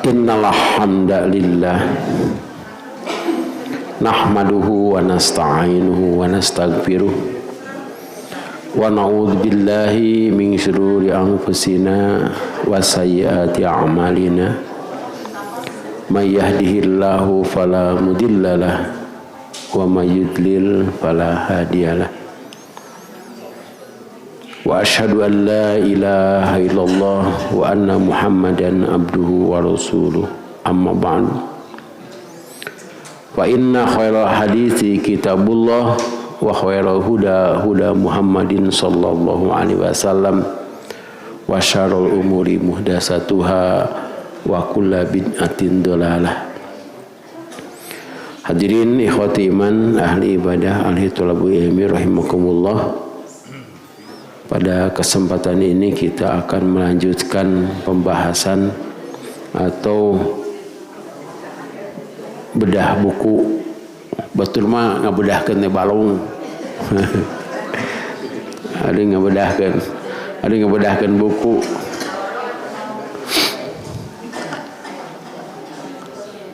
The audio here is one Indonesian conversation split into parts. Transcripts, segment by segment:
Innal hamdalillah nahmaduhu wa nasta'inuhu wa nastaghfiruh wa na'udzu billahi min shururi anfusina wa sayyiati a'malina may yahdihillahu fala mudhillalah wa may yudlil fala hadiyalah wa asyhadu an la ilaha illallah wa anna muhammadan abduhu wa rasuluh amma ba'du fa inna khairal hadithi kitabullah wa khairal huda huda muhammadin sallallahu alaihi wasallam wa syarrul umuri muhdatsatuha wa kullu bid'atin dhalalah. Hadirin ikhwati iman ahli ibadah ahli thalabul ilmi rahimakumullah. Pada kesempatan ini kita akan melanjutkan pembahasan atau bedah buku. Betul mah ngabedahkeun teh balung. Ada ngabedahkeun buku.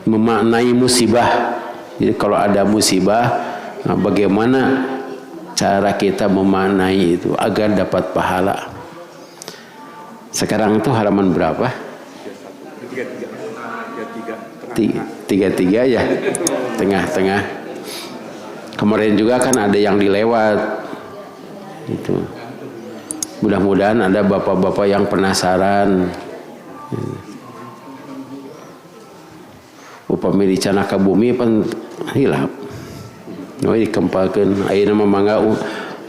Memaknai musibah. Jadi kalau ada musibah, nah bagaimana cara kita memaknai itu agar dapat pahala. Sekarang itu halaman berapa? 33 ya, tengah-tengah. Kemarin juga kan ada yang dilewat. Itu. Mudah-mudahan ada bapak-bapak yang penasaran. Upami dicanaka bumi pan hilap. Oh, dikempalkan. Ayeuna mangga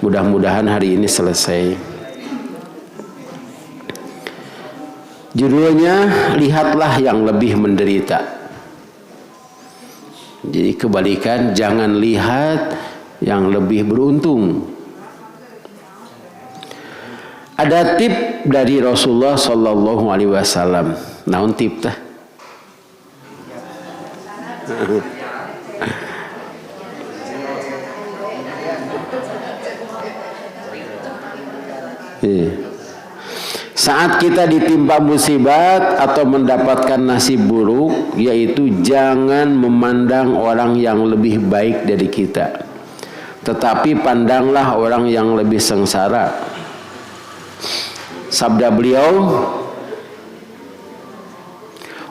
mudah-mudahan hari ini selesai. Judulnya lihatlah yang lebih menderita. Jadi kebalikan, jangan lihat yang lebih beruntung. Ada tip dari Rasulullah sallallahu alaihi wasallam. Naon tip tah? Saat kita ditimpa musibah atau mendapatkan nasib buruk, yaitu jangan memandang orang yang lebih baik dari kita, tetapi pandanglah orang yang lebih sengsara. Sabda beliau,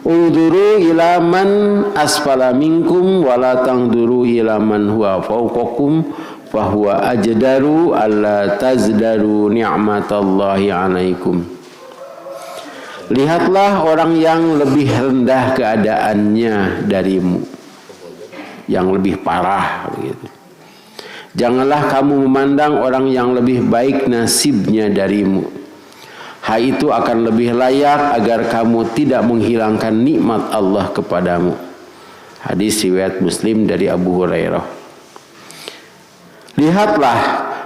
"Uduru ila man asfala minkum wa la tangduru ila man huwa fawqakum fahuwa ajdaru alla tazdaru ni'matallahi 'alaikum." Lihatlah orang yang lebih rendah keadaannya darimu, yang lebih parah begitu. Janganlah kamu memandang orang yang lebih baik nasibnya darimu. Hal itu akan lebih layak agar kamu tidak menghilangkan nikmat Allah kepadamu. Hadis riwayat Muslim dari Abu Hurairah. Lihatlah,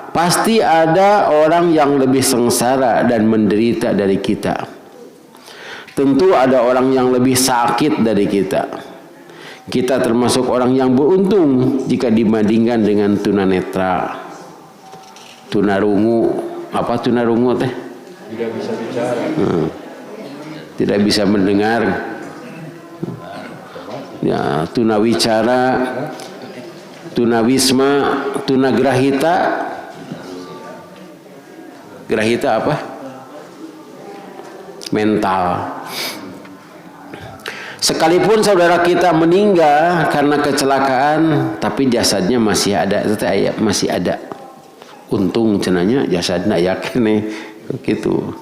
pasti ada orang yang lebih sengsara dan menderita dari kita. Tentu ada orang yang lebih sakit dari kita. Kita termasuk orang yang beruntung jika dibandingkan dengan tunanetra, tunarungu. Apa tunarungu teh? Tidak bisa bicara. Tidak bisa mendengar. Ya, tunawicara, tunawisma, tunagrahita. Grahita apa? Mental. Sekalipun saudara kita meninggal karena kecelakaan, tapi jasadnya masih ada, masih ada. Untung cenanya jasadnya yakin gitu.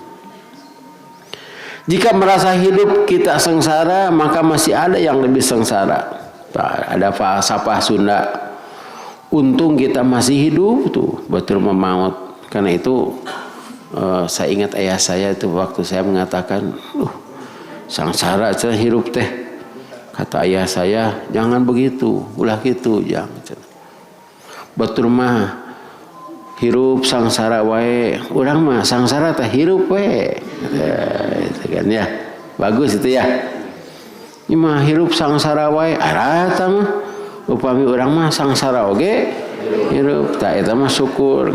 Jika merasa hidup kita sengsara, maka masih ada yang lebih sengsara. Ada falsafah Sunda. Untung kita masih hidup tuh, betul memaut. Karena itu saya ingat ayah saya itu waktu saya mengatakan, sengsara cenah hirup teh. Kata ayah saya, jangan begitu, ulah gitu, jangan. Betul mah hirup sangsara wae, urang mah sangsara teh hirup we. Itu kan ya. Bagus itu ya. Ini mah hirup sangsara wae, arata mah upami urang mah sangsara oge hirup, tah eta mah syukur.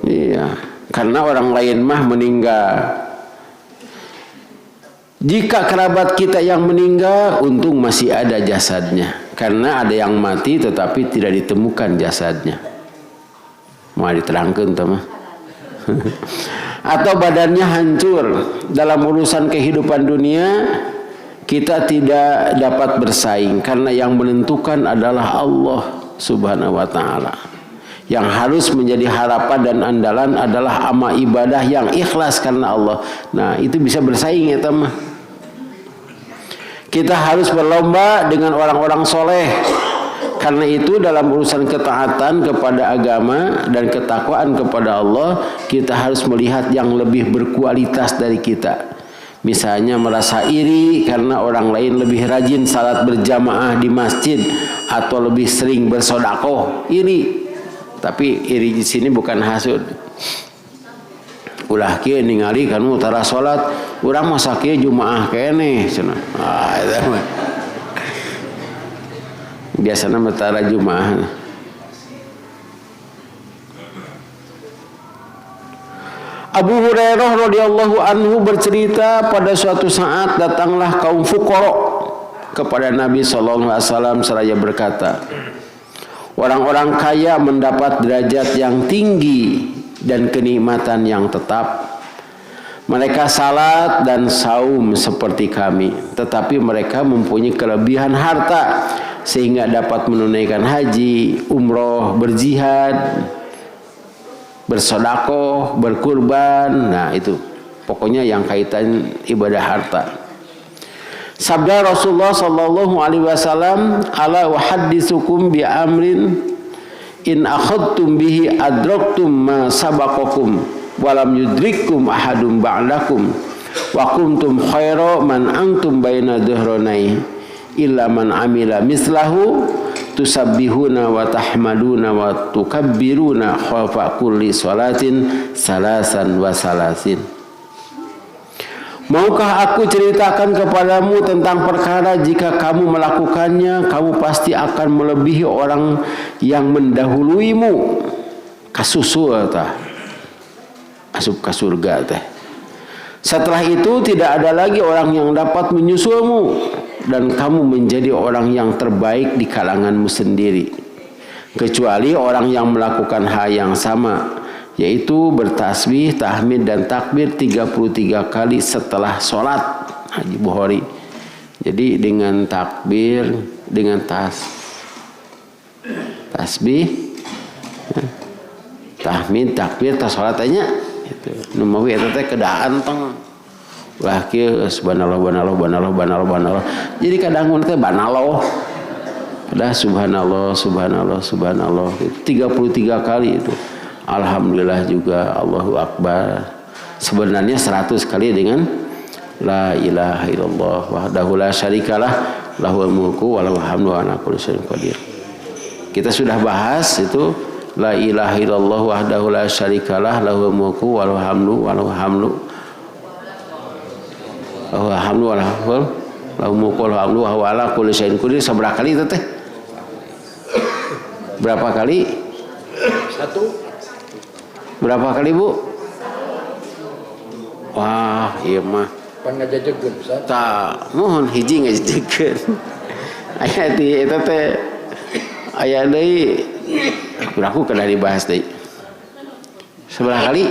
Iya, karena orang lain mah meninggal. Jika kerabat kita yang meninggal, untung masih ada jasadnya. Karena ada yang mati tetapi tidak ditemukan jasadnya. Mau diterangkan teman. Atau badannya hancur dalam urusan kehidupan dunia, kita tidak dapat bersaing karena yang menentukan adalah Allah Subhanahu wa taala. Yang harus menjadi harapan dan andalan adalah amal ibadah yang ikhlas karena Allah. Nah, itu bisa bersaing ya teman. Kita harus berlomba dengan orang-orang soleh. Karena itu dalam urusan ketaatan kepada agama dan ketakwaan kepada Allah, kita harus melihat yang lebih berkualitas dari kita. Misalnya merasa iri karena orang lain lebih rajin salat berjamaah di masjid atau lebih sering bersedekah, iri. Tapi iri di sini bukan hasud. Ulah kieu ningali kanu tara salat, urang mah sakieu jumaah keneh cenah. Ah eta mah. Biasana tara jumaah. Abu Hurairah radhiyallahu anhu bercerita, pada suatu saat datanglah kaum fuqara kepada Nabi sallallahu alaihi wasallam seraya berkata, orang-orang kaya mendapat derajat yang tinggi dan kenikmatan yang tetap. Mereka salat dan saum seperti kami, tetapi mereka mempunyai kelebihan harta sehingga dapat menunaikan haji, umroh, berjihad, bersedekah, berkurban. Nah itu pokoknya yang kaitan ibadah harta. Sabda Rasulullah sallallahu alaihi wasallam, ala uhadditsukum bi amrin in akhadtum bihi adraktum ma sabaqakum walam yudrikum ahadum ba'dakum wa kuntum khaira man antum baina dhuhranai illa man amila mislahu tusabbihuna wa tahmaduna wa tukabbiruna khalfa kulli salatin salasan wa salasin. Maukah aku ceritakan kepadamu tentang perkara jika kamu melakukannya, kamu pasti akan melebihi orang yang mendahuluimu. Kasusul tah, asup ka surga teh. Setelah itu tidak ada lagi orang yang dapat menyusulmu, dan kamu menjadi orang yang terbaik di kalanganmu sendiri, kecuali orang yang melakukan hal yang sama, yaitu bertasbih, tahmid dan takbir 33 kali setelah sholat. Haji Bukhari. Jadi dengan takbir, dengan tasbih, tahmid, takbir, tas sholat aja. Itu. Numawi eta teh kedaan tong. Wah kieu subhanallah banallah banallah banallah banallah. Jadi kadang teh banallah. Dah subhanallah subhanallah subhanallah 33 kali itu. Alhamdulillah juga, Allahu Akbar. Sebenarnya 100 kali dengan la ilaha illallah wahdahu la syarikalah lahul mulku wa lahul hamdu wa ala kulli syai'in qadir. Kita sudah bahas itu la ilaha illallah wahdahu la syarikalah lahul mulku wa lahul hamdu wa lahul hamdu wa hamdu wa lahul mulku wa lahul hamdu wa ala kulli syai'in qadir. Seberapa kali itu teh? Berapa kali? 1. Berapa kali Bu? Wah, iya mah. Pan ngajajegeun Ustaz. Tak, mohon hiji ngajajegeun. Aya di eta teh aya deui aku kada dibahas deui. Seberapa kali?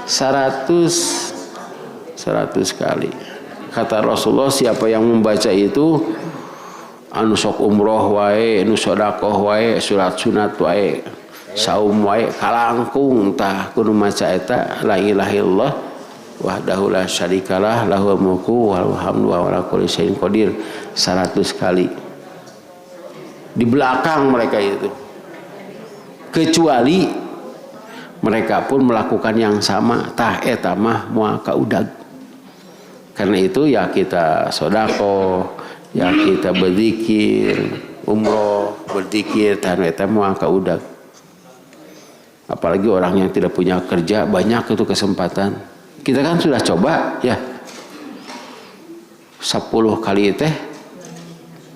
100 kali. Kata Rasulullah, siapa yang membaca itu anu sok umroh wae, anu sedekah wae, surat sunat wae, saum wae kalangkung tah kudu maca eta la ilaha illallah wahdahu la syarikalah lahul mulku wal hamdu wa ala kulli syai'in qadir 100 kali. Di belakang mereka itu, kecuali mereka pun melakukan yang sama, tah eta mah moal kaudag. Karena itu ya kita sedekah, ya kita berzikir, umroh, berzikir, tah eta moal kaudag. Apalagi orang yang tidak punya kerja, banyak itu kesempatan. Kita kan sudah coba ya 10 kali teh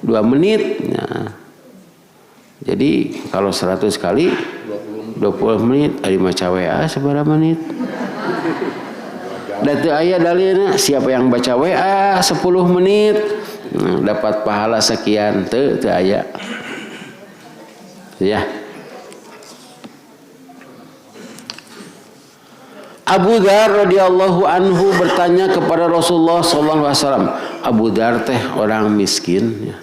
2 menit. Nah, jadi kalau 100 kali 20 menit, ada maca WA seberapa menit? Dan teu aya dalilna siapa yang baca WA 10 menit dapat pahala sekian, teu aya. Ya. Abu Dzar radhiyallahu anhu bertanya kepada Rasulullah sallallahu alaihi wasallam. Abu Dzar teh orang miskin ya.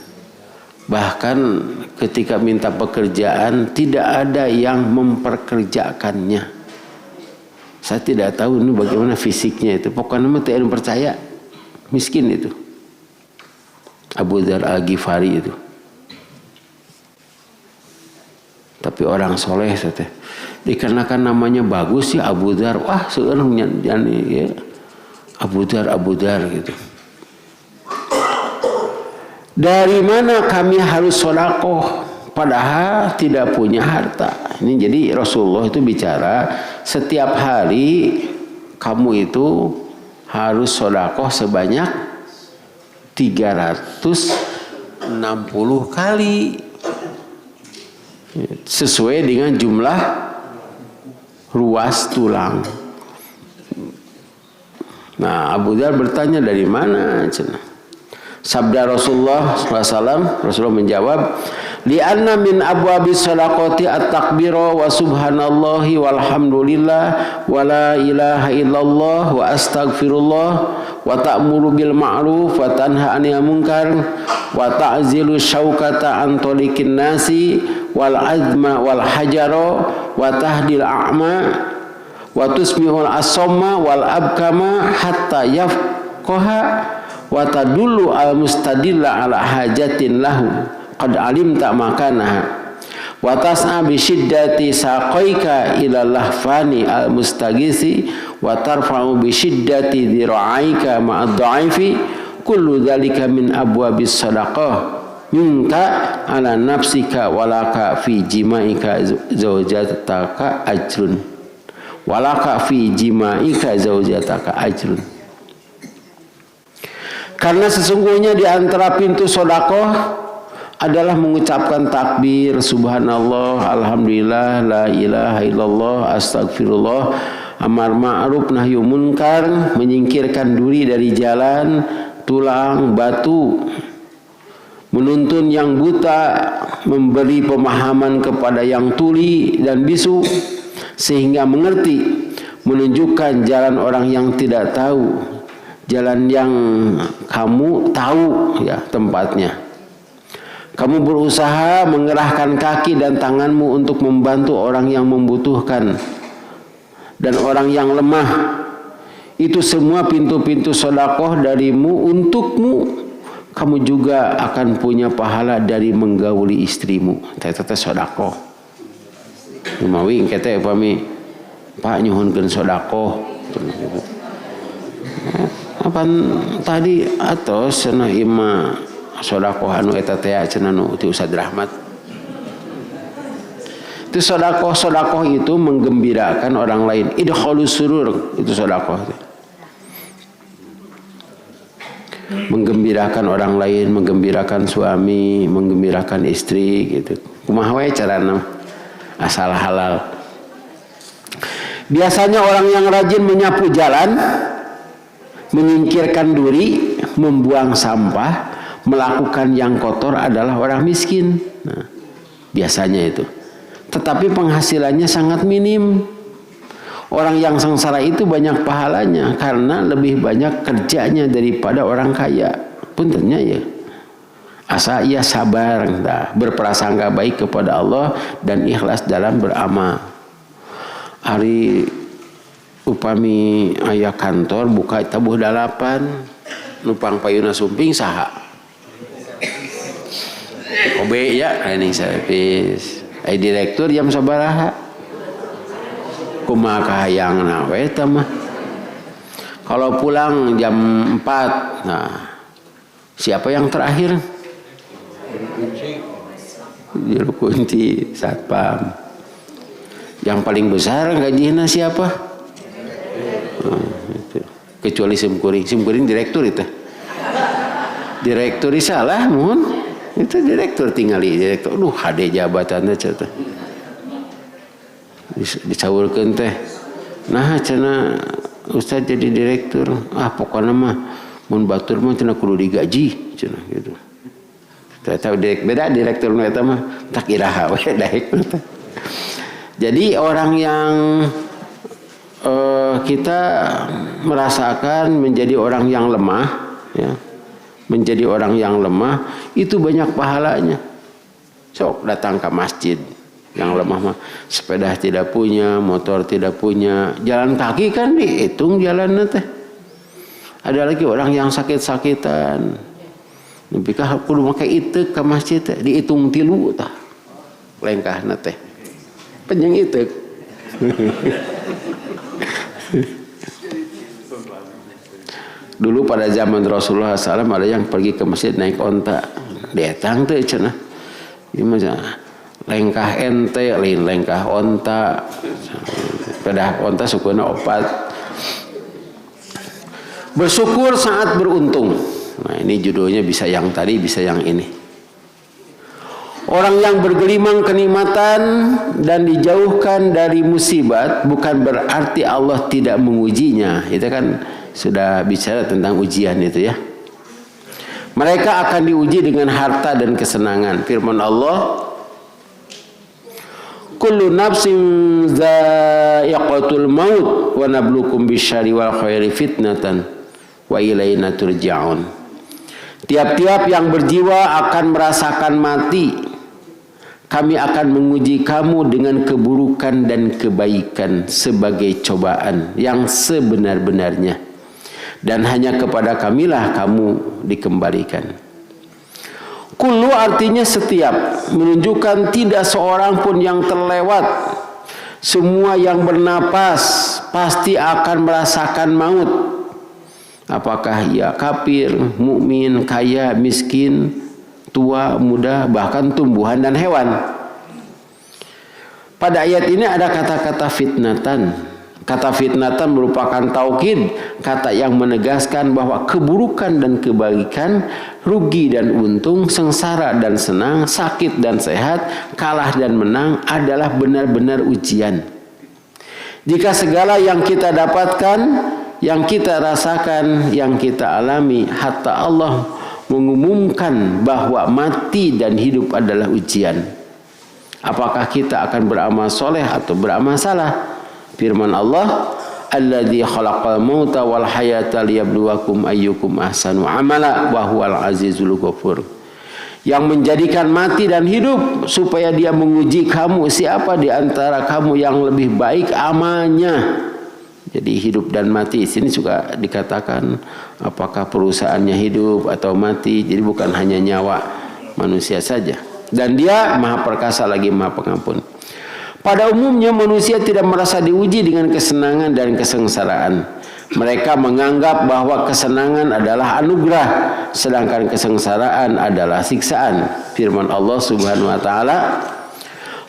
Bahkan ketika minta pekerjaan tidak ada yang memperkerjakannya. Saya tidak tahu ini bagaimana fisiknya itu. Pokoknya mah teu percaya. Miskin itu. Abu Dzar Al-Ghifari itu. Tapi orang soleh teh. Dikarenakan namanya bagus ya Abu Dzar. Wah, seueuh nyanyi ya. Abu Dzar gitu. Dari mana kami harus sedekah padahal tidak punya harta? Ini jadi Rasulullah itu bicara setiap hari kamu itu harus sedekah sebanyak 360 kali. Sesuai dengan jumlah ruas tulang. Nah, Abu Dzar bertanya dari mana? Sabda Rasulullah SAW, Rasulullah menjawab, li'anna min abwabis sadaqati at-takbira wa subhanallahi walhamdulillah wa la ilaha illallah wa astaghfirullah wa ta'muru bil ma'ruf wa tanha 'anil munkar wa ta'zilu syaukata an tariqin nasi wal azma wal hajara wa tahdil a'ma wa tusmihul asamma wal abkama hatta yafqaha wa tadullu al mustadilla ala hajatin lahu qad alimta makanaha wa tas'a bi shiddati saqaika ila lahfani al mustagisi wa tarfa'u bi shiddati dhira'aika ma'ad dha'ifi kullu dhalika min abwabis sadaqah minka ala nafsika walaka fi jimaika zaujataka ajrun walaka fi jimaika zaujataka ajrun. Karena sesungguhnya di antara pintu sedekah adalah mengucapkan takbir subhanallah alhamdulillah la ilaha illallah astagfirullah amar ma'ruf nahyu munkar menyingkirkan duri dari jalan tulang batu menuntun yang buta, memberi pemahaman kepada yang tuli dan bisu sehingga mengerti, menunjukkan jalan orang yang tidak tahu, jalan yang kamu tahu ya tempatnya. Kamu berusaha mengerahkan kaki dan tanganmu untuk membantu orang yang membutuhkan dan orang yang lemah. Itu semua pintu-pintu sedekah darimu untukmu. Kamu juga akan punya pahala dari menggauli istrimu. Teh sedekah. Lumawi kete upami Pak nyuhunkeun sedekah. Apa tadi atos cenah ima sedekah anu eta teh cenah nu ti Ustaz Rahmat. Itu sedekah itu menggembirakan orang lain. Idkhalus surur itu sedekah. Menggembirakan orang lain, menggembirakan suami, menggembirakan istri gitu. Kumaha wae carana asal halal. Biasanya orang yang rajin menyapu jalan, menyingkirkan duri, membuang sampah, melakukan yang kotor adalah orang miskin. Nah, biasanya itu. Tetapi penghasilannya sangat minim. Orang yang sengsara itu banyak pahalanya karena lebih banyak kerjanya daripada orang kaya. Puntennya ya. Asa ia sabar, berprasangka baik kepada Allah dan ikhlas dalam beramal. Hari upami aya kantor buka tabuh 8 nupang payuna sumping saha. Obe ya ini service. Ai direktur jam sabaraha? Kumaha kahayangna we teh mah. Kalau pulang jam 4. Nah, siapa yang terakhir? Juru kunci satpam. Yang paling besar gajinya siapa? Itu. Kecuali simkuring direktur itu. Direktur salah mun. Itu direktur tingali direktur. Aduh, hade jabatannya cenah. Dicaurkeun teh. Nah cenah Ustaz jadi direktur, pokoknya mah mun batur mah cenah kudu digaji cenah gitu. Ternyata beda direktur eta mah tak iraha we daek. Jadi orang yang kita merasakan menjadi orang yang lemah, ya, menjadi orang yang lemah itu banyak pahalanya. Sok datang ke masjid. Yang lemah mah sepeda tidak punya, motor tidak punya, jalan kaki kan dihitung jalannya teh. Ada lagi orang yang sakit-sakitan, nepikah kudu make itek ke masjid teh, dihitung 3 tah. Lengkahna teh. Penjeng itek. Dulu pada zaman Rasulullah SAW ada yang pergi ke masjid naik onta, datang teh cenah. Gimana? Lengkah ente, lain lengkah onta, pedah onta sukuna opat. Bersyukur saat beruntung. Nah ini judulnya bisa yang tadi, bisa yang ini. Orang yang bergelimang kenikmatan dan dijauhkan dari musibat bukan berarti Allah tidak mengujinya. Itu kan sudah bicara tentang ujian itu ya. Mereka akan diuji dengan harta dan kesenangan. Firman Allah, kullu nafsin dha'iqatul maut wa nabluukum bisyarri wal khairi fitnatan wa ilaina turja'un. Tiap-tiap yang berjiwa akan merasakan mati. Kami akan menguji kamu dengan keburukan dan kebaikan sebagai cobaan yang sebenar-benarnya. Dan hanya kepada kamilah kamu dikembalikan. Kullu artinya setiap, menunjukkan tidak seorang pun yang terlewat. Semua yang bernapas pasti akan merasakan maut. Apakah ia kafir, mukmin, kaya, miskin, tua, muda, bahkan tumbuhan dan hewan. Pada ayat ini ada kata-kata fitnatan. Kata fitnatan merupakan taukid, kata yang menegaskan bahwa keburukan dan kebaikan, rugi dan untung, sengsara dan senang, sakit dan sehat, kalah dan menang adalah benar-benar ujian. Jika segala yang kita dapatkan, yang kita rasakan, yang kita alami, hatta Allah mengumumkan bahwa mati dan hidup adalah ujian. Apakah kita akan beramal soleh atau beramal salah? Firman Allah, alladzi khalaqal mauta wal hayata liyabluwakum ayyukum ahsanu amala wa huwal azizul ghafur. Yang menjadikan mati dan hidup supaya dia menguji kamu, siapa di antara kamu yang lebih baik amalnya. Jadi hidup dan mati sini juga dikatakan apakah perusahaannya hidup atau mati. Jadi bukan hanya nyawa manusia saja. Dan dia Maha Perkasa lagi Maha Pengampun. Pada umumnya manusia tidak merasa diuji dengan kesenangan dan kesengsaraan. Mereka menganggap bahwa kesenangan adalah anugerah, sedangkan kesengsaraan adalah siksaan. Firman Allah Subhanahu wa taala,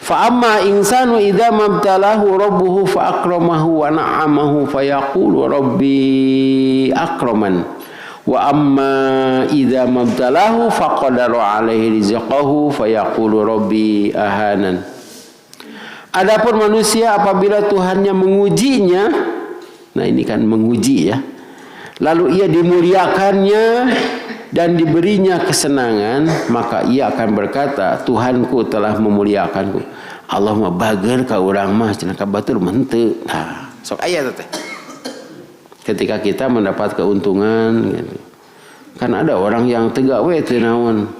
fa amma insanu idza mabtalahu rabbuhu fa akramahu wa na'amahu fa yaqulu rabbi akraman wa amma idza mabtalahu fa qadara alaihi rizqahu fa yaqulu rabbi ahanan. Adapun manusia apabila Tuhannya mengujinya, nah ini kan menguji ya, lalu ia dimuliakannya dan diberinya kesenangan, maka ia akan berkata, Tuhanku telah memuliakanku. Allah mah bager ka urang mah cenah ka batur henteu. Nah, sok aya teh. Ketika kita mendapat keuntungan gitu. Kan ada orang yang tegak we teu naon.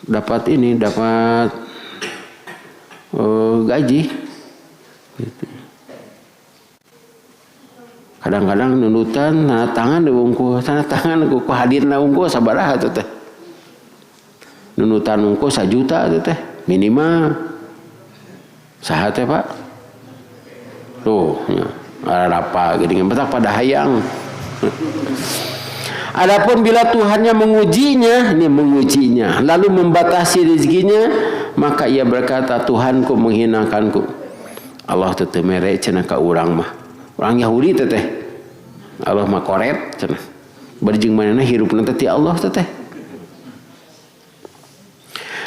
Dapat ini, dapat gaji gitu. Kadang-kadang nunutan tanda tangan diungku, tanda tangan ku hadirna unggul sabaraha teh. Nunutan unggul 1 juta teh minimal. Saha teh Pak? Tuh, ya. Apa geuning betak pada hayang. Adapun bila Tuhannya mengujinya, ini mengujinya, lalu membatasi rezekinya, maka ia berkata, Tuhanku menghinakanku. Allah teu mere cenah ka urang mah. Urang Yahudi teh. Allah mah koret cenah. Bari jeung manehna hirupna teh ti Allah teh.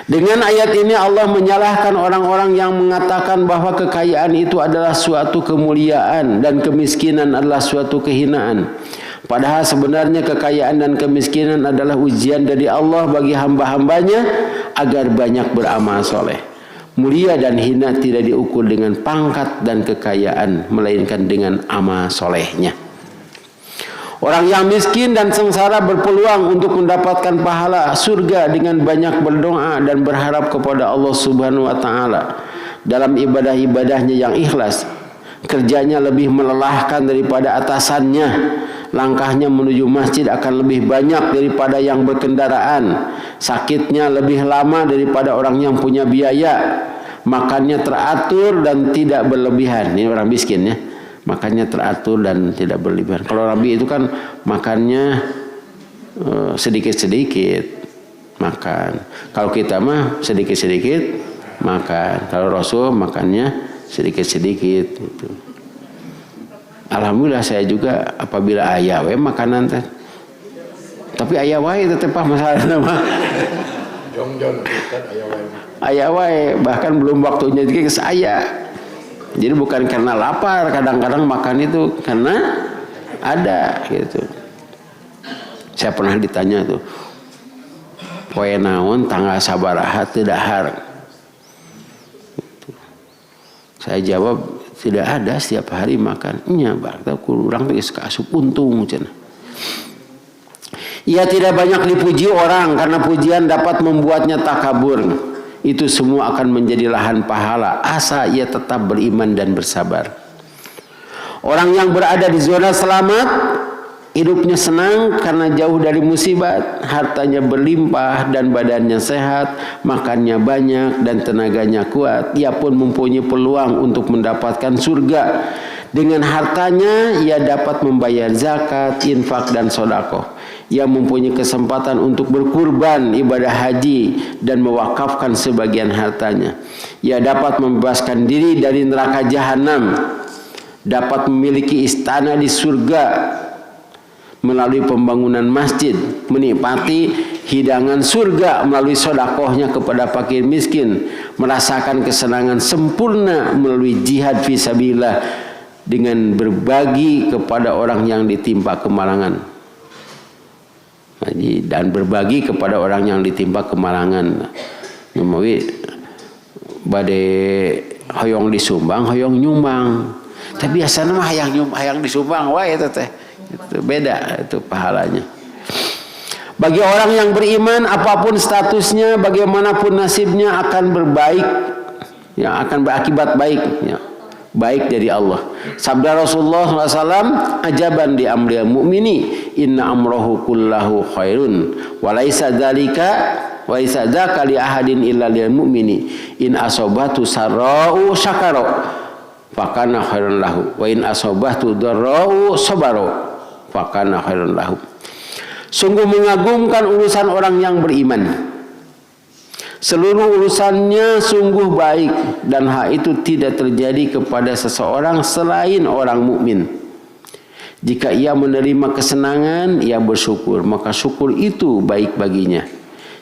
Dengan ayat ini Allah menyalahkan orang-orang yang mengatakan bahwa kekayaan itu adalah suatu kemuliaan dan kemiskinan adalah suatu kehinaan. Padahal sebenarnya kekayaan dan kemiskinan adalah ujian dari Allah bagi hamba-hambanya agar banyak beramal soleh. Mulia dan hina tidak diukur dengan pangkat dan kekayaan, melainkan dengan amal solehnya. Orang yang miskin dan sengsara berpeluang untuk mendapatkan pahala surga dengan banyak berdoa dan berharap kepada Allah Subhanahu wa taala dalam ibadah-ibadahnya yang ikhlas. Kerjanya lebih melelahkan daripada atasannya. Langkahnya menuju masjid akan lebih banyak daripada yang berkendaraan. Sakitnya lebih lama daripada orang yang punya biaya. Makannya teratur dan tidak berlebihan. Ini orang miskin ya. Makannya teratur dan tidak berlebihan. Kalau Nabi itu kan makannya sedikit-sedikit makan. Kalau kita mah sedikit-sedikit makan. Kalau Rasul makannya sedikit-sedikit gitu. Alhamdulillah saya juga apabila aya we makanan teh. Tapi aya wae tetep masalahna mah. Jong-jong aya wae bahkan belum waktunya juga saya. Jadi bukan karena lapar, kadang-kadang makan itu karena ada gitu. Saya pernah ditanya tuh, poe naon tanggal sabaraha teu dahar. Gitu. Saya jawab tidak ada, setiap hari makan. Nya baru kurang geus kaasup untung cenah. Ia tidak banyak dipuji orang karena pujian dapat membuatnya takabur. Itu semua akan menjadi lahan pahala asa ia tetap beriman dan bersabar. Orang yang berada di zona selamat hidupnya senang karena jauh dari musibat, hartanya berlimpah dan badannya sehat, makannya banyak dan tenaganya kuat. Ia pun mempunyai peluang untuk mendapatkan surga. Dengan hartanya ia dapat membayar zakat, infak dan sedekah. Ia mempunyai kesempatan untuk berkurban ibadah haji dan mewakafkan sebagian hartanya. Ia dapat membebaskan diri dari neraka jahanam, dapat memiliki istana di surga melalui pembangunan masjid, menikmati hidangan surga melalui sedekahnya kepada fakir miskin, merasakan kesenangan sempurna melalui jihad fisabilillah dengan berbagi kepada orang yang ditimpa kemalangan. Dan berbagi kepada orang yang ditimpa kemalangan. Nyumawi bade hoyong disumbang, hoyong nyumbang. Tapi biasanya mah hayang disumbang wae eta teh. Itu beda itu pahalanya. Bagi orang yang beriman apapun statusnya, bagaimanapun nasibnya akan berbaik, yang akan berakibat baik ya. Baik dari Allah. Sabda Rasulullah SAW, ajaban di amril mu'mini, inna amrohu kullahu khairun, walaysa dzaka li ahadin illa lil mu'mini, in asobatu sarra'u syakaro, fakana khairun lahu, wa in asobatu darra'u sabaro, fakana khairun lahu. Sungguh mengagumkan urusan orang yang beriman. Seluruh urusannya sungguh baik dan hal itu tidak terjadi kepada seseorang selain orang mukmin. Jika ia menerima kesenangan, ia bersyukur, maka syukur itu baik baginya.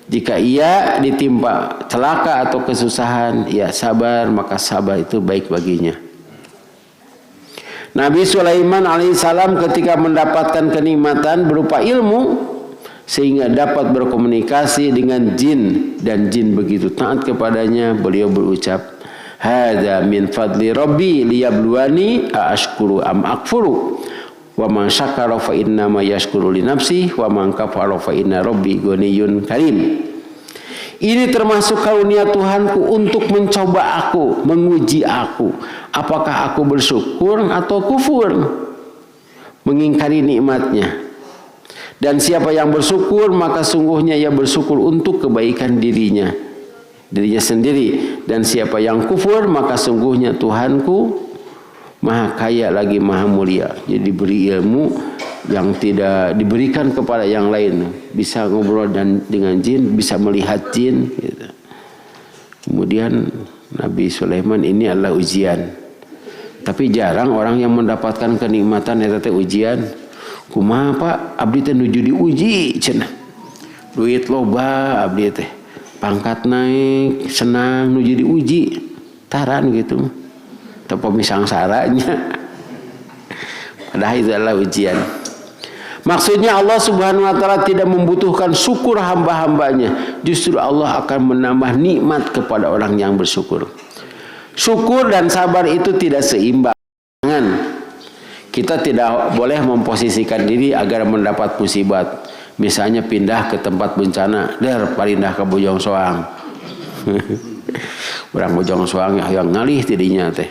Jika ia ditimpa celaka atau kesusahan, ia sabar, maka sabar itu baik baginya. Nabi Sulaiman alaihissalam ketika mendapatkan kenikmatan berupa ilmu, sehingga dapat berkomunikasi dengan jin dan jin begitu taat kepadanya, beliau berucap, hadza min fadli rabbi liyabluwani aashkuru am akfuru, wa man syakara fa inna ma yashkuru li nafsihi wa man kafara fa inna rabbi ghaniyyun karim. Ini termasuk karunia Tuhanku untuk mencoba aku, menguji aku, apakah aku bersyukur atau kufur, mengingkari nikmatnya. Dan siapa yang bersyukur maka sungguhnya ia bersyukur untuk kebaikan dirinya sendiri. Dan siapa yang kufur maka sungguhnya Tuhanku maha kaya lagi maha mulia. Jadi diberi ilmu yang tidak diberikan kepada yang lain. Bisa ngobrol dengan jin, bisa melihat jin gitu. Kemudian Nabi Sulaiman ini adalah ujian. Tapi jarang orang yang mendapatkan kenikmatan eta ujian. Kumaha Pak, abdi teh nuju diuji cenah. Duit loba abdi teh. pangkat naik, senang nuju diuji, taran gitu. Tapi misangsaranya. Padahal itu adalah ujian. Maksudnya Allah Subhanahu wa taala tidak membutuhkan syukur hamba-hambanya. Justru Allah akan menambah nikmat kepada orang yang bersyukur. Syukur dan sabar itu tidak seimbang. Kita tidak boleh memposisikan diri agar mendapat musibah. Misalnya pindah ke tempat bencana, pindah ke Bojong Soang. Orang Bojong Soang yang ngalih tidinya teh.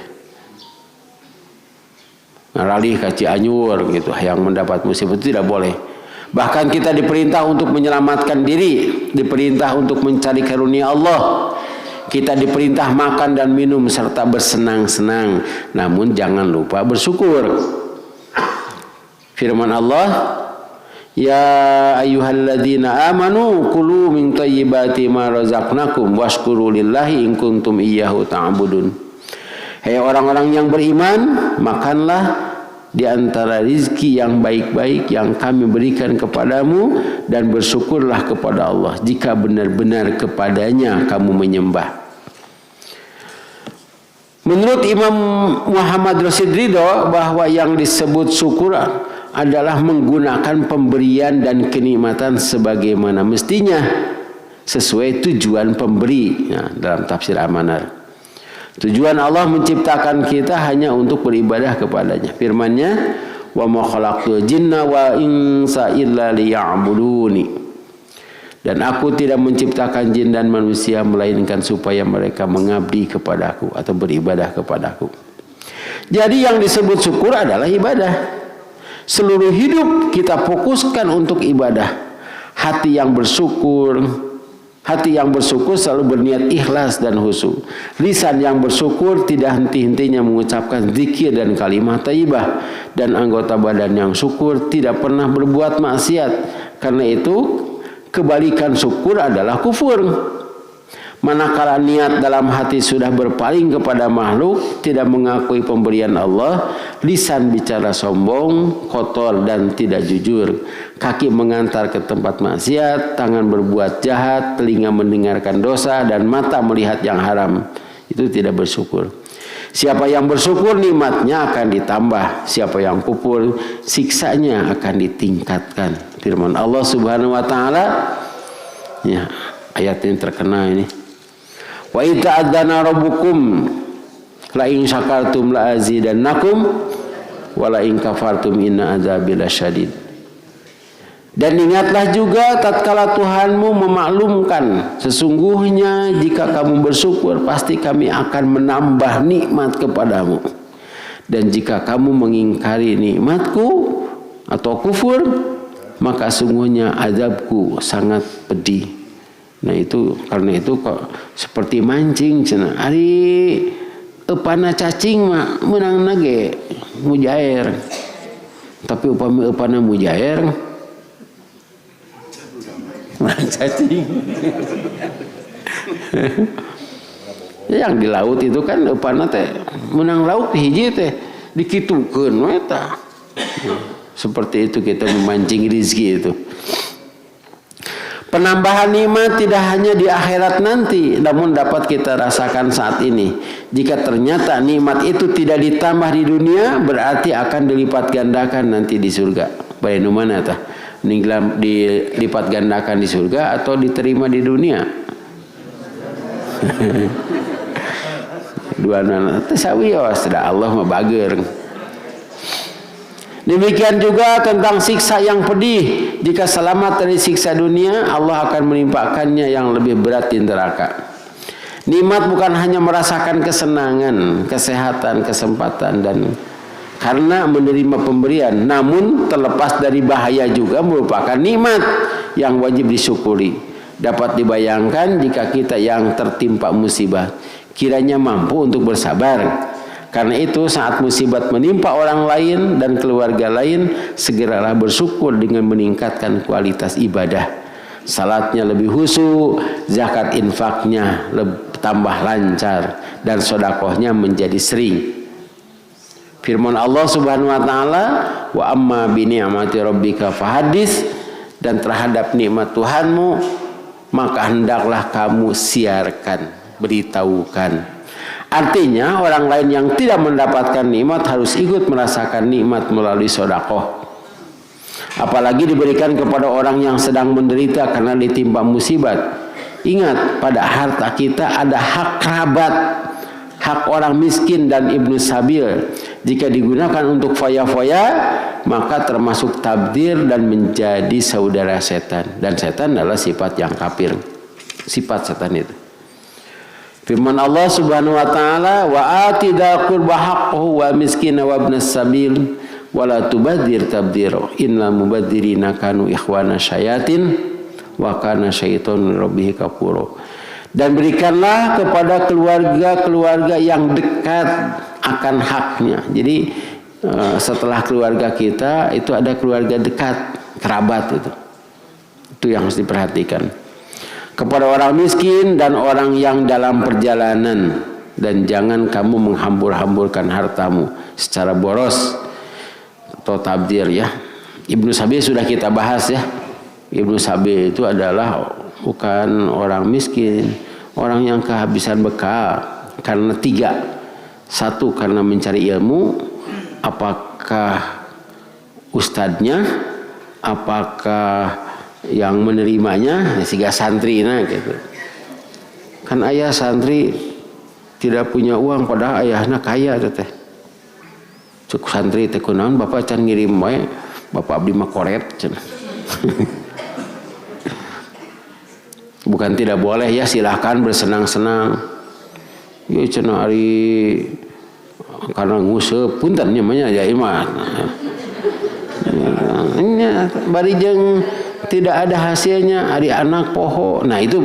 Ngalih ke Cianjur gitu, yang mendapat musibah itu tidak boleh. Bahkan kita diperintah untuk menyelamatkan diri, diperintah untuk mencari karunia Allah. Kita diperintah makan dan minum serta bersenang-senang. Namun jangan lupa bersyukur. Firman Allah, ya ayyuhalladzina amanu kulu min thayyibati ma razaqnakum washkuru lillahi in kuntum iyyahu ta'budun. Hai orang-orang yang beriman, makanlah di antara rizki yang baik-baik yang kami berikan kepadamu dan bersyukurlah kepada Allah jika benar-benar kepadanya kamu menyembah. Menurut Imam Muhammad Rashid Ridho, bahwa yang disebut syukur adalah menggunakan pemberian dan kenikmatan sebagaimana mestinya sesuai tujuan pemberi. Nah, dalam tafsir Amanar, tujuan Allah menciptakan kita hanya untuk beribadah kepadanya. Firman-Nya, wa ma khalaqtul jinna wal insa illa liya'buduni. Dan aku tidak menciptakan jin dan manusia melainkan supaya mereka mengabdi kepadaku atau beribadah kepadaku. Jadi yang disebut syukur adalah ibadah. Seluruh hidup kita fokuskan untuk ibadah. Hati yang bersyukur selalu berniat ikhlas dan khusyuk. Lisan yang bersyukur tidak henti-hentinya mengucapkan zikir dan kalimat thayyibah. Dan anggota badan yang syukur tidak pernah berbuat maksiat. Karena itu kebalikan syukur adalah kufur. Manakala niat dalam hati sudah berpaling kepada makhluk, tidak mengakui pemberian Allah, lisan bicara sombong, kotor dan tidak jujur, kaki mengantar ke tempat maksiat, tangan berbuat jahat, telinga mendengarkan dosa, dan mata melihat yang haram, itu tidak bersyukur. Siapa yang bersyukur, nikmatnya akan ditambah. Siapa yang kufur, siksanya akan ditingkatkan. Firman Allah Subhanahu wa taala, ya, ayat ini terkenal ini. Wa ita'adzana rabbukum la in syakartum la azidannakum wa la in kafartum inna adzabi lasyadid. Dan ingatlah juga tatkala Tuhanmu memaklumkan, sesungguhnya jika kamu bersyukur pasti kami akan menambah nikmat kepadamu. Dan jika kamu mengingkari nikmatku atau kufur, maka sungguhnya azabku sangat pedih. Nah itu, karena itu kok seperti mancing cenah. Ari epana cacing mah menang nage mujair. Tapi upami epana mujair menang cacing. Yang di laut itu kan epana teh menang laut hiji teh dikitukeun we tah. Seperti itu kita memancing rezeki itu. Penambahan nikmat tidak hanya di akhirat nanti, namun dapat kita rasakan saat ini. Jika ternyata nikmat itu tidak ditambah di dunia, berarti akan dilipat gandakan nanti di surga. Baik mana tah? Dilipat gandakan di surga atau diterima di dunia? Dua nana tasawios, dah Allah mah bager. Demikian juga tentang siksa yang pedih. Jika selamat dari siksa dunia, Allah akan menimpakannya yang lebih berat di neraka. Nikmat bukan hanya merasakan kesenangan, kesehatan, kesempatan dan karena menerima pemberian, namun terlepas dari bahaya juga merupakan nikmat yang wajib disyukuri. Dapat dibayangkan jika kita yang tertimpa musibah kiranya mampu untuk bersabar. Karena itu saat musibat menimpa orang lain dan keluarga lain, segeralah bersyukur dengan meningkatkan kualitas ibadah. Salatnya lebih khusyuk, zakat infaknya tambah lancar, dan sedekahnya menjadi sering. Firman Allah Subhanahu wa taala, wa amma bi ni'mati rabbika fahadits, dan terhadap nikmat Tuhanmu maka hendaklah kamu siarkan, beritahukan. Artinya orang lain yang tidak mendapatkan nikmat harus ikut merasakan nikmat melalui sedekah. Apalagi diberikan kepada orang yang sedang menderita karena ditimpa musibah. Ingat, pada harta kita ada hak kerabat, hak orang miskin dan ibnu sabil. Jika digunakan untuk foya-foya, maka termasuk tabdir dan menjadi saudara setan. Dan setan adalah sifat yang kafir. Sifat setan itu. Firman Allah Subhanahu wa taala, wa atidal qurba haqqahu wa miskina wa ibnas sabil wa la tubadzir tabdzira innal mubadzirina kanu ikhwana syayatin wa kana syaitanu rabbihi kafura. Dan berikanlah kepada keluarga-keluarga yang dekat akan haknya. Jadi setelah keluarga kita itu ada keluarga dekat, kerabat itu. Itu yang harus diperhatikan. Kepada orang miskin dan orang yang dalam perjalanan, dan jangan kamu menghambur-hamburkan hartamu secara boros atau tabdir ya. Ibnu Sabil sudah kita bahas ya. Ibnu Sabil itu adalah bukan orang miskin, orang yang kehabisan bekal karena 3. 1 karena mencari ilmu, apakah ustadznya, apakah yang menerimanya, sehingga santri gitu. Kan ayah santri tidak punya uang padahal ayahnya kaya teh. Cuk santri teh kunaon bapak can ngirim wae, bapak abdi mah koret cenah. Bukan tidak boleh ya, silahkan bersenang-senang. Ya cenah ari karena nguseup punten namanya ya iman. Nya bari jeung tidak ada hasilnya, hari anak poho. Nah itu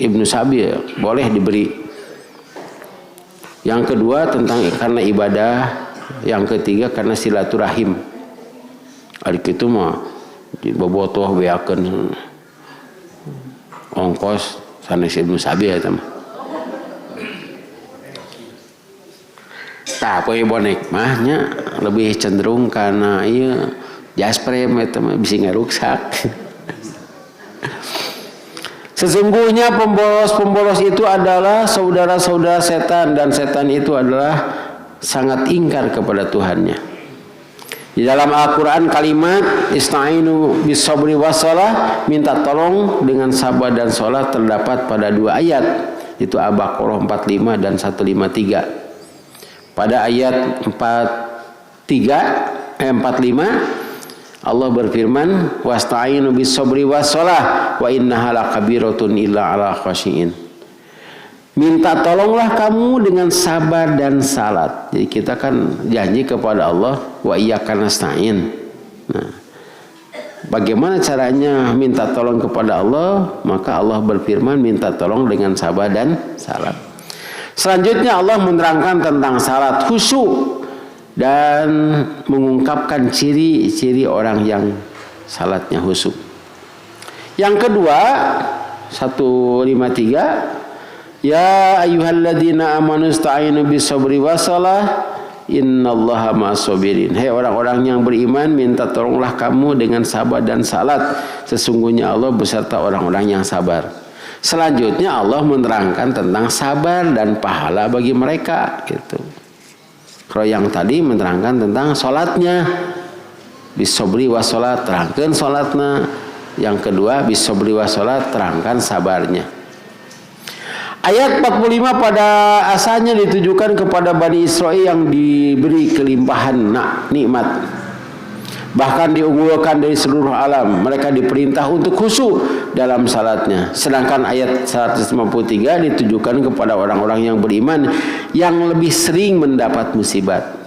Ibnu Sabil boleh diberi. Yang kedua tentang karena ibadah. Yang ketiga karena silaturahim. Hari itu mah bobotoh beakeun ongkos sanes Ibnu Sabil eta mah. Tah poe bonek mahnya lebih cenderung karena ieu jasprem itu bisa ngeruksak. Sesungguhnya pembolos-pembolos itu adalah saudara-saudara setan, dan setan itu adalah sangat ingkar kepada Tuhannya. Di dalam Al-Quran kalimat ista'inu bis-sabri was-shalah, minta tolong dengan sabar dan sholat, terdapat pada 2 ayat, itu Al-Baqarah 45 dan 153. Pada ayat 45 Allah berfirman, wasta'inu bis-sabri was-shalah wa innaha lakabiratun illa 'alal khashiin. Minta tolonglah kamu dengan sabar dan salat. Jadi kita kan janji kepada Allah, wa iyyaka nasta'in. Nah, bagaimana caranya minta tolong kepada Allah? Maka Allah berfirman, minta tolong dengan sabar dan salat. Selanjutnya Allah menerangkan tentang salat khusyuk dan mengungkapkan ciri-ciri orang yang salatnya khusyuk. Yang kedua 153, ya ayyuhalladzina amanu ista'inu bis-sabri was-shalah innallaha ma'as-sabirin. Hai orang-orang yang beriman, minta tolonglah kamu dengan sabar dan salat, sesungguhnya Allah beserta orang-orang yang sabar. Selanjutnya Allah menerangkan tentang sabar dan pahala bagi mereka gitu. Kalau yang tadi menerangkan tentang sholatnya, bis-sabri was-shalah, terangkan sholatnya. Yang kedua bis-sabri was-shalah, terangkan sabarnya. Ayat 45 pada asalnya ditujukan kepada Bani Israel yang diberi kelimpahan nikmat, bahkan diunggulkan dari seluruh alam. Mereka diperintah untuk khusyuk dalam salatnya. Sedangkan ayat 153 ditujukan kepada orang-orang yang beriman yang lebih sering mendapat musibat.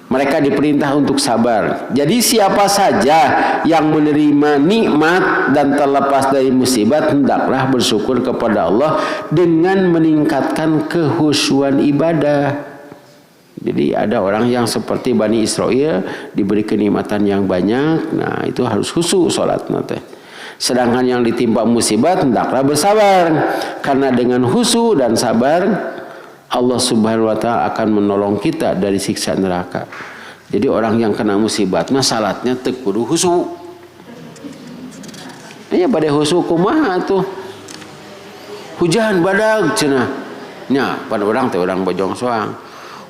Mereka diperintah untuk sabar. Jadi siapa saja yang menerima nikmat dan terlepas dari musibat, hendaklah bersyukur kepada Allah dengan meningkatkan kekhusyuan ibadah. Jadi ada orang yang seperti Bani Israel diberi kenikmatan yang banyak, nah itu harus khusyuk sholatnya teh. Sedangkan yang ditimpa musibat hendaklah bersabar, karena dengan khusyuk dan sabar Allah Subhanahu wa taala akan menolong kita dari siksa neraka. Jadi orang yang kena musibat mah salatnya teu kudu khusyuk. Iya pada khusyuk kumaha tuh? hujan badag cenah. Nya pada orang teh orang Bojong Soang.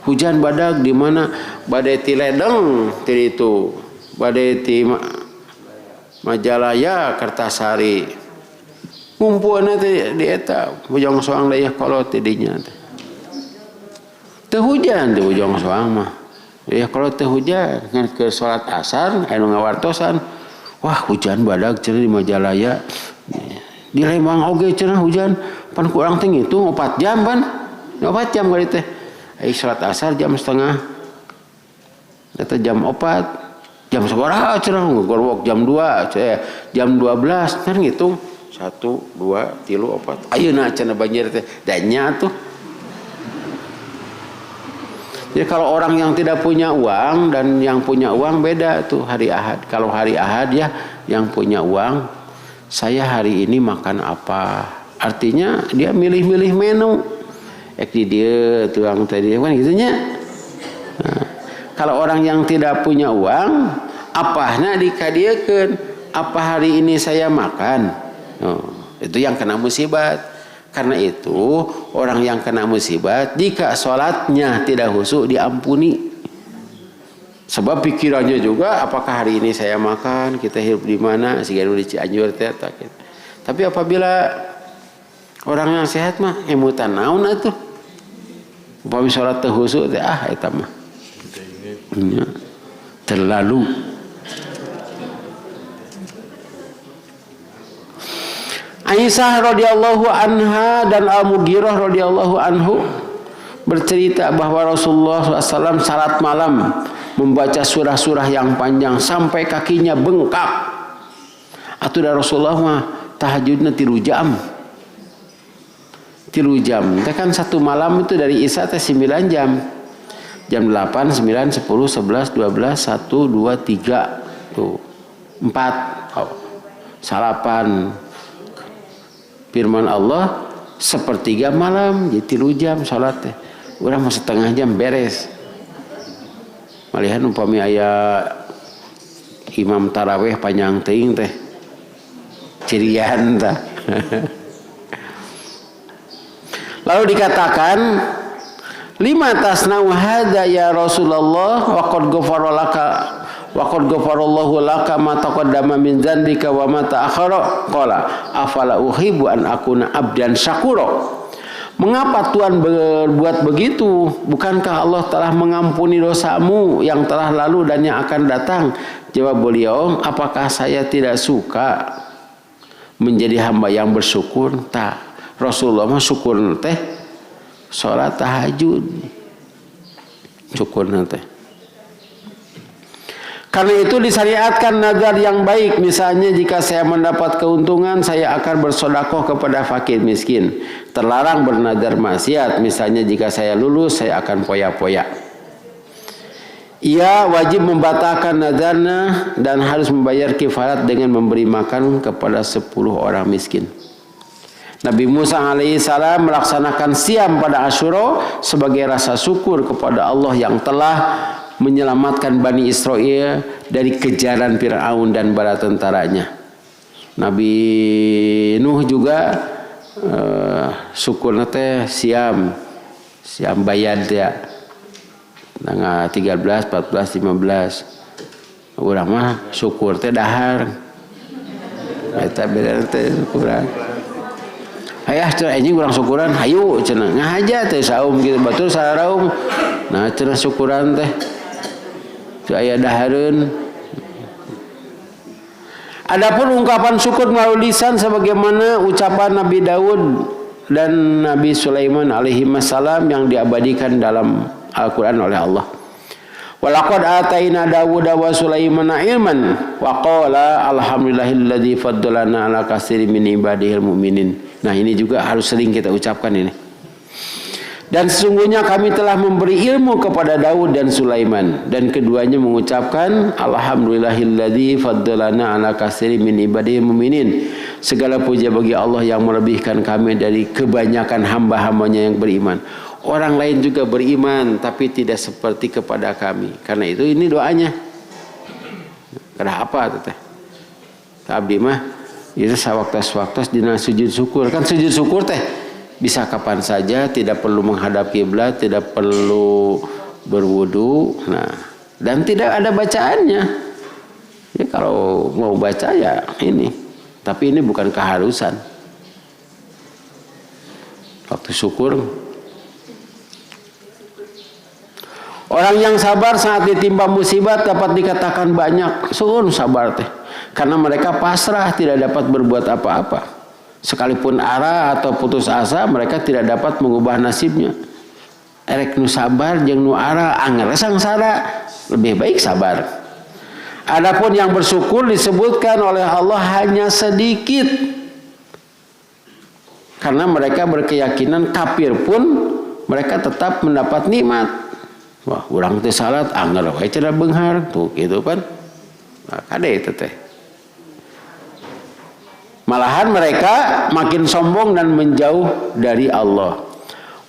Hujan badag di mana? Badai ti Ledeng ti itu. Badai ti Majalaya Kertasari. Ngumpulna teh di eta Bojong Soang daya kolot ti dinya teh. Teu hujan di Bojong Soang mah. Ya kalau teu hujan ke salat asar anu ngawartosan. Wah, hujan badag cenah di Majalaya. Di Lembang oge cenah hujan. Pan ku urang teh ngitung 4 jam pan. 4 jam kali teh. Ai salat asar jam setengah. Eta jam 4. Jam sabaraha cenah ngorwok jam 2, jam 12 kan ngitung 1 2 3 4. Ayeuna cenah banjir teh danya tuh. Jadi kalau orang yang tidak punya uang dan yang punya uang beda tuh hari Ahad. Kalau hari Ahad ya yang punya uang, saya hari ini makan apa? Artinya dia milih-milih menu. Di dia tuang tadi kan gitunya. Nah, kalau orang yang tidak punya uang, apahna dikadiekeun? Apa hari ini saya makan? Oh, itu yang kena musibat. Karena itu orang yang kena musibat jika sholatnya tidak khusyuk diampuni. Sebab pikirannya juga apakah hari ini saya makan, kita hidup di mana, sehingga di Cianjur teh. Tapi apabila orang yang sehat mah emutan naon atuh. Upami sholat teu khusyuk teh eta mah. Terlalu. Aisyah radhiyallahu anha dan Al-Mughirah radhiyallahu anhu bercerita bahwa Rasulullah SAW salat malam membaca surah-surah yang panjang sampai kakinya bengkak. Atuh da Rasulullah mah tahajudna 3 jam. 3 jam. Teh kan satu malam itu dari Isya teh 9 jam. Jam 8, 9, 10, 11, 12, 1, 2, 3. Tuh. 4. Oh. Salapan. Firman Allah 1/3 malam jadi 3 jam salat teh. Urang mah setengah jam beres. Malihan upami aya imam tarawih panjang teuing teh. Cirian tah. Lalu dikatakan lima tasna'u hadza ya Rasulullah wa qad ghafara laka wa qad ghafarallahu laka ma taqaddama min dzanbika wa ma ta'akhkhara qala afala uhibbu an akuna abdan syakura. Mengapa Tuhan berbuat begitu? Bukankah Allah telah mengampuni dosamu yang telah lalu dan yang akan datang? Jawab beliau, apakah saya tidak suka menjadi hamba yang bersyukur? Tak. Rasulullah mah syukur teh salat tahajud. Syukur teh. Karena itu disyariatkan nazar yang baik. Misalnya jika saya mendapat keuntungan, saya akan bersedekah kepada fakir miskin. Terlarang bernazar maksiat. Misalnya jika saya lulus, saya akan poya-poya. Ia wajib membatalkan nazarnya dan harus membayar kifarat dengan memberi makan kepada 10 orang miskin. Nabi Musa alaihissalam melaksanakan siam pada Asyura sebagai rasa syukur kepada Allah yang telah menyelamatkan Bani Israel dari kejaran Fir'aun dan bala tentaranya. Nabi Nuh juga syukurna teh siam bayad ya. Tanggal 13, 14, 15. Urang mah syukur teh dahar. Eta beda teh syukuran. Hayah cenah anjing urang syukuran, hayu cenah ngahaja teh saum kitu batur sararaum. Nah cenah syukuran teh aya dahareun. Adapun ungkapan syukur melalui lisan sebagaimana ucapan Nabi Daud dan Nabi Sulaiman alaihi wassalam yang diabadikan dalam Al-Qur'an oleh Allah. Walaqad ataina Dawuda wa Sulaimana ilman wa qala alhamdulillahilladzi faddalana ala katsirin min ibadihil mu'minin. Nah, ini juga harus sering kita ucapkan ini. Dan sesungguhnya kami telah memberi ilmu kepada Daud dan Sulaiman, dan keduanya mengucapkan alhamdulillahilladzi faddalana ala katsirin min ibadihil mu'minin. Segala puja bagi Allah yang melebihkan kami dari kebanyakan hamba-hambanya yang beriman. Orang lain juga beriman tapi tidak seperti kepada kami. Karena itu ini doanya. Karena apa teh? Abdi mah itu sawaktos-waktos dina sujud syukur. Kan sujud syukur teh bisa kapan saja, tidak perlu menghadap kiblat, tidak perlu berwudu. Nah, dan tidak ada bacaannya. Ya, kalau mau baca ya ini, tapi ini bukan keharusan. Waktu syukur. Orang yang sabar saat ditimpa musibah dapat dikatakan banyak syukur sabar teh. Karena mereka pasrah, tidak dapat berbuat apa-apa. Sekalipun ara atau putus asa, mereka tidak dapat mengubah nasibnya. Erek nu sabar jeung nu ara anger sangsara, lebih baik sabar. Adapun yang bersyukur disebutkan oleh Allah hanya sedikit. Karena mereka berkeyakinan kafir pun mereka tetap mendapat nikmat. Wah, urang teh salat anger wae cenah beunghar tuh gitu kan. Nah, kade itu teh. Malahan mereka makin sombong dan menjauh dari Allah.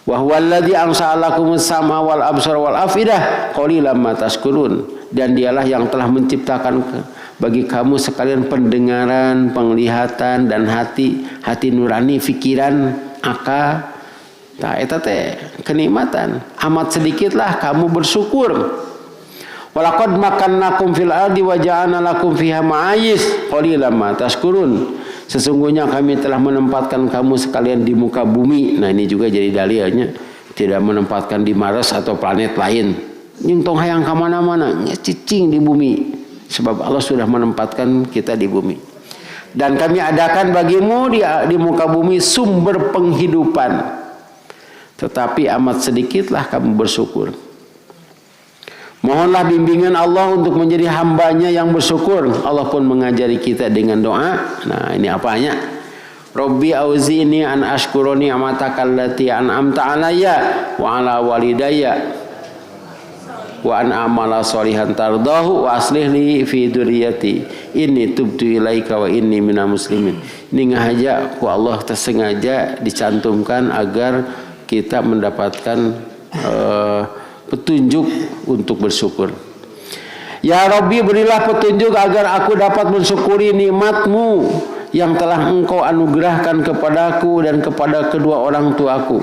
Wa huwallazi ansa'alakumus sam'a wal absara wal afidah qalilan ma tashkurun. Dan dialah yang telah menciptakan bagi kamu sekalian pendengaran, penglihatan dan hati nurani, pikiran, akal. Nah, eta teh kenikmatan. Amat sedikitlah kamu bersyukur. Walaqad makannakum fil ardi wa ja'alna lakum fiha ma'ayis qalilan ma tashkurun. Sesungguhnya kami telah menempatkan kamu sekalian di muka bumi. Nah, ini juga jadi dalilnya, tidak menempatkan di Mars atau planet lain. Yang tong hayang kemana-mana, cicing di bumi. Sebab Allah sudah menempatkan kita di bumi. Dan kami adakan bagimu di muka bumi sumber penghidupan. Tetapi amat sedikitlah kamu bersyukur. Mohonlah bimbingan Allah untuk menjadi hambanya yang bersyukur. Allah pun mengajari kita dengan doa. Nah, ini apanya? Rabbi auzini an ashkura ni'mataka allati an'amta alayya wa ala walidayya wa an amala sholihan tardahu wa aslih li fi dzurriyyati inni tubtu ilaika wa inni minal muslimin. Ini ngahaja ku Allah tersengaja dicantumkan agar kita mendapatkan petunjuk untuk bersyukur. Ya Rabbi, berilah petunjuk agar aku dapat mensyukuri nikmat-Mu yang telah Engkau anugerahkan kepadaku dan kepada kedua orang tuaku.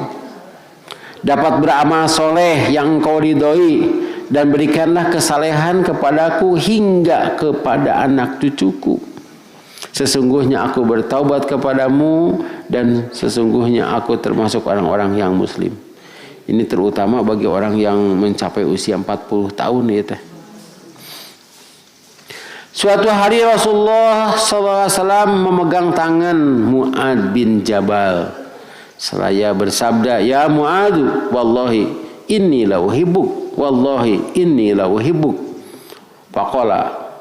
Dapat beramal soleh yang Engkau ridhoi dan berikanlah kesalehan kepadaku hingga kepada anak cucuku. Sesungguhnya aku bertaubat kepadamu dan sesungguhnya aku termasuk orang-orang yang muslim. Ini terutama bagi orang yang mencapai usia 40 tahun ya teh. Suatu hari Rasulullah SAW memegang tangan Mu'ad bin Jabal. Seraya bersabda, "Ya Mu'ad, wallahi inni la uhibbuk, wallahi inni la uhibbuk." Faqala,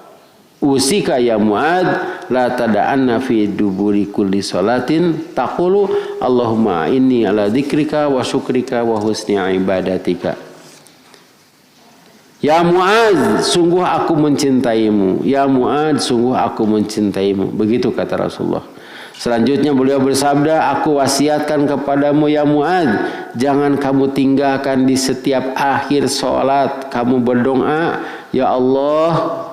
"Usika ya Mu'ad, la tada'anna fi duburi kulli salatin taqulu Allahumma inni ala dzikrika wa syukrika wa husni ibadatika." Ya Mu'ad, sungguh aku mencintaimu. Ya Mu'ad, sungguh aku mencintaimu. Begitu kata Rasulullah. Selanjutnya beliau bersabda, "Aku wasiatkan kepadamu ya Mu'ad, jangan kamu tinggalkan di setiap akhir sholat. Kamu berdoa, ya Allah,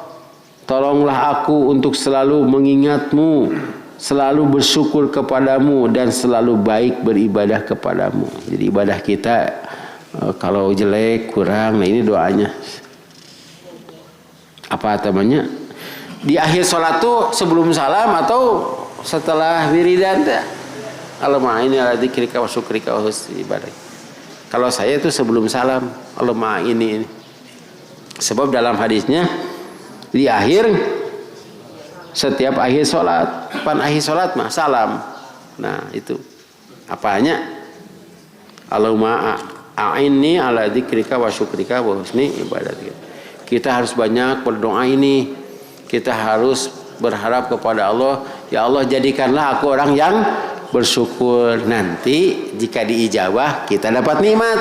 tolonglah aku untuk selalu mengingatmu, selalu bersyukur kepadamu, dan selalu baik beribadah kepadamu." Jadi ibadah kita kalau jelek, kurang, nah ini doanya. Apa namanya? Di akhir sholat tuh sebelum salam atau setelah wiridan teh? Allahumma inni ala dzikrika wa syukrika wa husni ibadatik. Kalau saya itu sebelum salam, Allahumma ini. Sebab dalam hadisnya di akhir setiap akhir sholat, pan akhir sholat mah salam. Nah itu apanya? Allahumma a'inni ala dzikrika wa syukrika wa husni ibadatik. Kita harus banyak berdoa ini. Kita harus berharap kepada Allah, ya Allah jadikanlah aku orang yang bersyukur. Nanti jika diijabah kita dapat nikmat.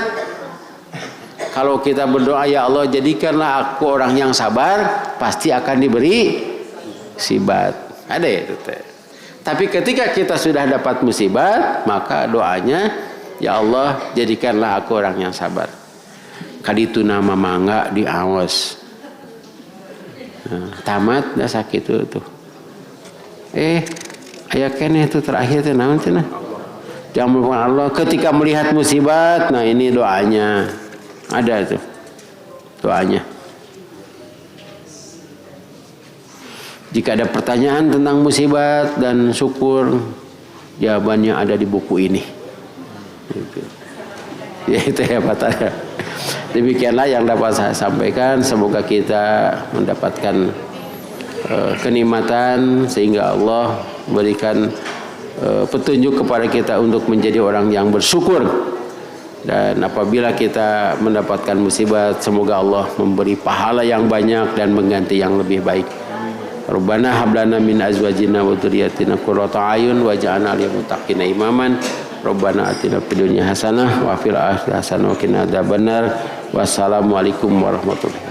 Kalau kita berdoa, ya Allah jadikanlah aku orang yang sabar, pasti akan diberi sibat. Ada ya itu. Tapi ketika kita sudah dapat musibat, maka doanya, ya Allah jadikanlah aku orang yang sabar. Kaditu nama mangga di awas. Nah, tamat dah sakit tuh. Aya keneh itu terakhir teh naon cenah? diampunkan Allah. Ketika melihat musibat, nah ini doanya. Ada itu doanya. Jika ada pertanyaan tentang musibat dan syukur, jawabannya ada di buku ini. Ya itu ya Pak Tara. Demikianlah yang dapat saya sampaikan. Semoga kita mendapatkan kenikmatan sehingga Allah berikan petunjuk kepada kita untuk menjadi orang yang bersyukur. Dan apabila kita mendapatkan musibah, semoga Allah memberi pahala yang banyak dan mengganti yang lebih baik. Rabbana hab lana min azwajina wa dzurriyyatina qurrata a'yun waj'alna lil muttaqina imaman. Rabbana atina fid dunya hasanah wa fil akhirati hasanah wa qina adzabannar. Wassalamualaikum warahmatullahi wabarakatuh.